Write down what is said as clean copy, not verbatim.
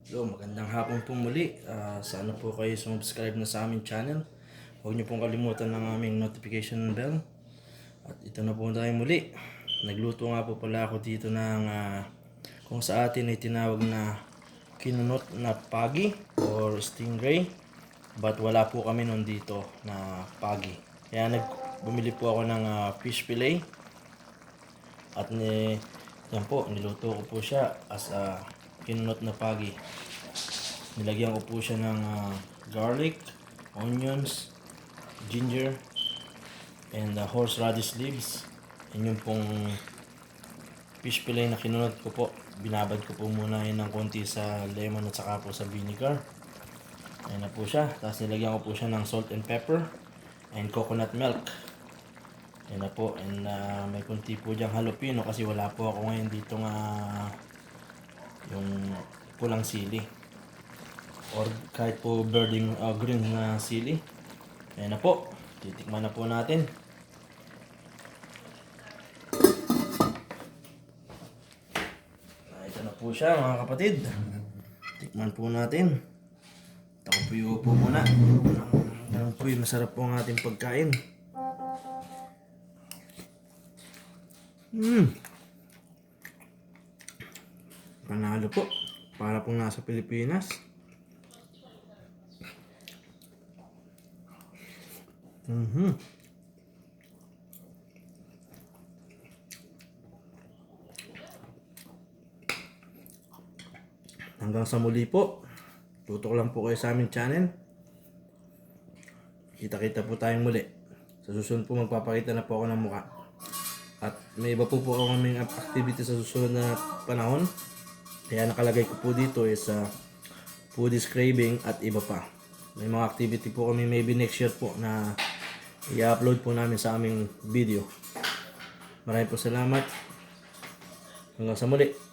Hello, magandang hapon po muli. Sana po kayo subscribe na sa aming channel. Huwag niyo pong kalimutan ng aming notification bell. At ito na po tayo muli. Nagluto nga po pala ako dito ng kung sa atin ay tinawag na kinunot na pagi or stingray. But wala po kami nun dito na pagi. Kaya bumili po ako ng fish fillet. At yan po, niluto ko po siya as kinunot na pagi. Nilagyan ko po siya ng garlic, onions, ginger, and horseradish leaves. Yan yung pong fish fillet na kinunot ko po. Binabad ko po muna yun ng konti sa lemon at saka po sa vinegar. Ayan na po siya. Tapos nilagyan ko po siya ng salt and pepper and coconut milk. Ayan na po. And may konti po diyang jalapeno kasi wala po ako ngayon dito nga yung pulang sili. Or kahit po green na sili. Ayan na po. Titikman na po natin. Ito na po siya mga kapatid. Tikman po natin. Ako po yung upo muna. Ganun po yung masarap po ang ating pagkain. Panalo po. Para pong nasa Pilipinas. Hanggang sa muli po. Tutok lang po kayo sa aming channel. Kita-kita po tayong muli. Sa susunod po magpapakita na po ako ng mukha. At may iba po kaming activity sa susunod na panahon. Kaya nakalagay ko po dito is foodies craving at iba pa. May mga activity po kami maybe next year po na i-upload po namin sa aming video. Maraming po salamat. Hanggang sa muli.